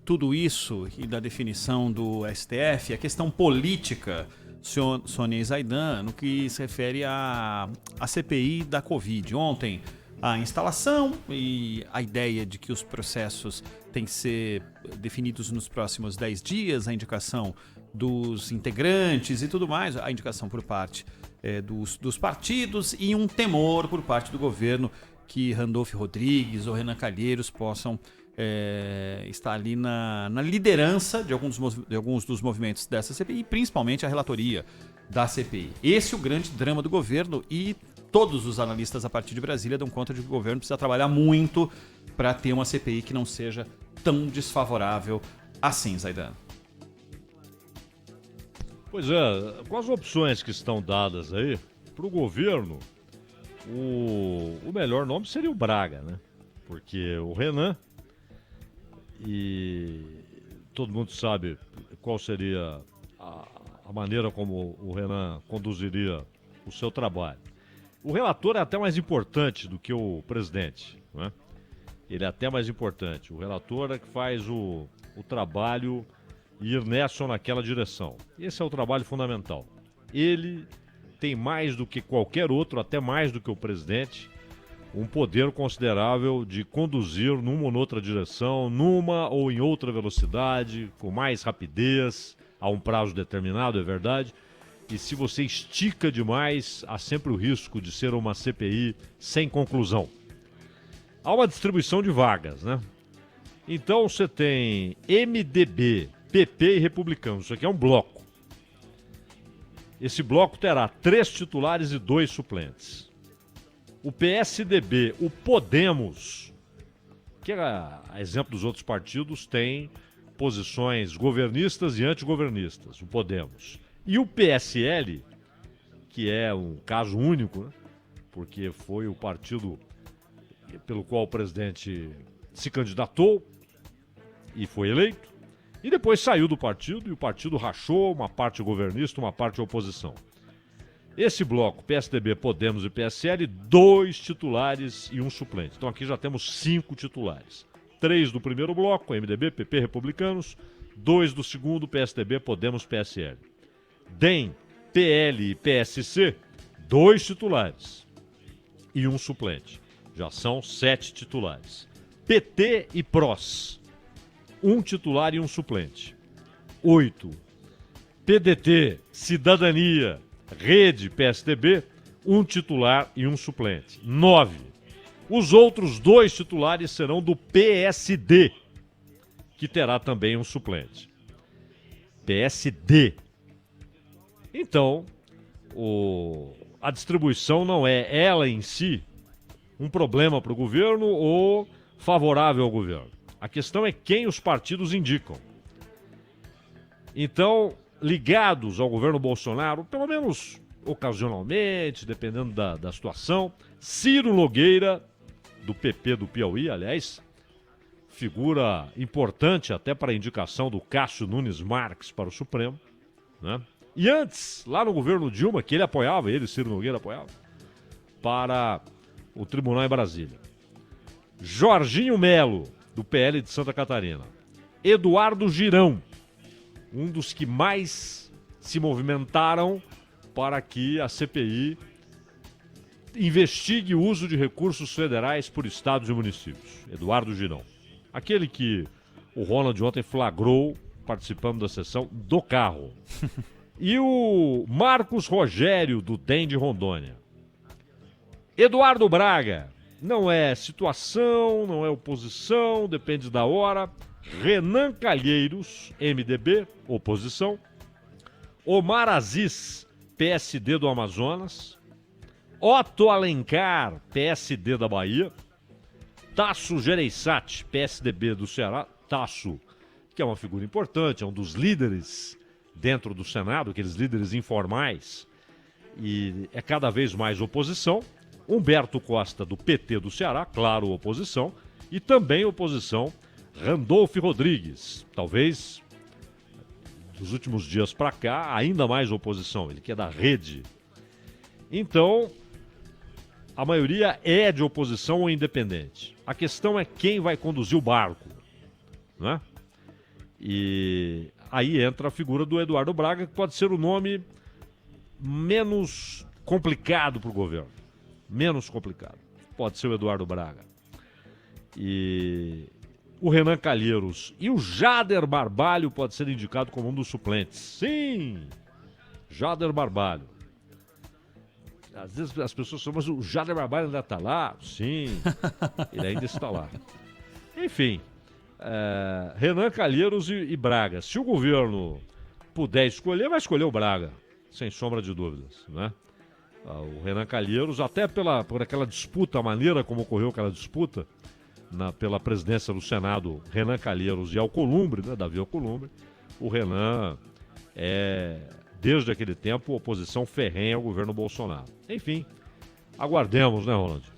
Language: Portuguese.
tudo isso e da definição do STF, a questão política, Sônia e Zaidan, no que se refere à CPI da Covid. Ontem, a instalação e a ideia de que os processos têm que ser definidos nos próximos 10 dias, a indicação dos integrantes e tudo mais, a indicação por parte dos partidos e um temor por parte do governo que Randolph Rodrigues ou Renan Calheiros possam estar ali na liderança de alguns dos movimentos dessa CPI e principalmente a relatoria da CPI. Esse é o grande drama do governo e todos os analistas a partir de Brasília dão conta de que o governo precisa trabalhar muito para ter uma CPI que não seja tão desfavorável assim, Zaidan. Pois é, com as opções que estão dadas aí, para o governo, o melhor nome seria o Braga, né? Porque o Renan, e todo mundo sabe qual seria a maneira como o Renan conduziria o seu trabalho. O relator é até mais importante do que o presidente, né? Ele é até mais importante. O relator é que faz o trabalho ir nessa ou naquela direção. Esse é o trabalho fundamental. Ele tem mais do que qualquer outro, até mais do que o presidente, um poder considerável de conduzir numa ou noutra direção, numa ou em outra velocidade, com mais rapidez, a um prazo determinado, é verdade. E se você estica demais, há sempre o risco de ser uma CPI sem conclusão. Há uma distribuição de vagas, né? Então você tem MDB, PP e Republicanos. Isso aqui é um bloco. Esse bloco terá 3 titulares e 2 suplentes. O PSDB, o Podemos, que a exemplo dos outros partidos, tem posições governistas e antigovernistas, o Podemos. E o PSL, que é um caso único, né? Porque foi o partido pelo qual o presidente se candidatou e foi eleito, e depois saiu do partido e o partido rachou, uma parte governista, uma parte oposição. Esse bloco, PSDB, Podemos e PSL, 2 titulares e 1 suplente. Então aqui já temos 5 titulares. 3 do primeiro bloco, MDB, PP, Republicanos. 2 do segundo, PSDB, Podemos, PSL. DEM, PL e PSC, 2 titulares e 1 suplente. Já são 7 titulares. PT e PROS, 1 titular e 1 suplente. 8. PDT, Cidadania, Rede, PSDB, 1 titular e 1 suplente. 9. Os outros 2 titulares serão do PSD, que terá também um suplente. PSD. Então, a distribuição não é ela em si um problema para o governo ou favorável ao governo. A questão é quem os partidos indicam. Então, ligados ao governo Bolsonaro, pelo menos ocasionalmente, dependendo da situação, Ciro Nogueira, do PP do Piauí, aliás, figura importante até para a indicação do Cássio Nunes Marques para o Supremo, né? E antes, lá no governo Dilma, que ele, Ciro Nogueira, apoiava, para o tribunal em Brasília. Jorginho Melo, do PL de Santa Catarina. Eduardo Girão, um dos que mais se movimentaram para que a CPI investigue o uso de recursos federais por estados e municípios. Eduardo Girão. Aquele que o Ronald ontem flagrou participando da sessão do carro. E o Marcos Rogério, do DEM de Rondônia. Eduardo Braga, não é situação, não é oposição, depende da hora. Renan Calheiros, MDB, oposição. Omar Aziz, PSD do Amazonas. Otto Alencar, PSD da Bahia. Tasso Gereissati, PSDB do Ceará. Tasso, que é uma figura importante, é um dos líderes dentro do Senado, aqueles líderes informais, e é cada vez mais oposição. Humberto Costa, do PT do Ceará, claro, oposição, e também oposição Randolph Rodrigues, talvez dos últimos dias para cá, ainda mais oposição, ele que é da Rede. Então, a maioria é de oposição ou independente. A questão é quem vai conduzir o barco, né? E aí entra a figura do Eduardo Braga, que pode ser o nome menos complicado para o governo. Menos complicado. Pode ser o Eduardo Braga. E o Renan Calheiros e o Jader Barbalho pode ser indicado como um dos suplentes. Sim! Jader Barbalho. Às vezes as pessoas falam, mas o Jader Barbalho ainda está lá? Sim, ele ainda está lá. Enfim, Renan Calheiros e Braga. Se o governo puder escolher, vai escolher o Braga, sem sombra de dúvidas, né? O Renan Calheiros, até por aquela disputa, a maneira como ocorreu aquela disputa pela presidência do Senado, Renan Calheiros e Alcolumbre, né, Davi Alcolumbre, o Renan desde aquele tempo, oposição ferrenha ao governo Bolsonaro. Enfim, aguardemos, né, Ronald?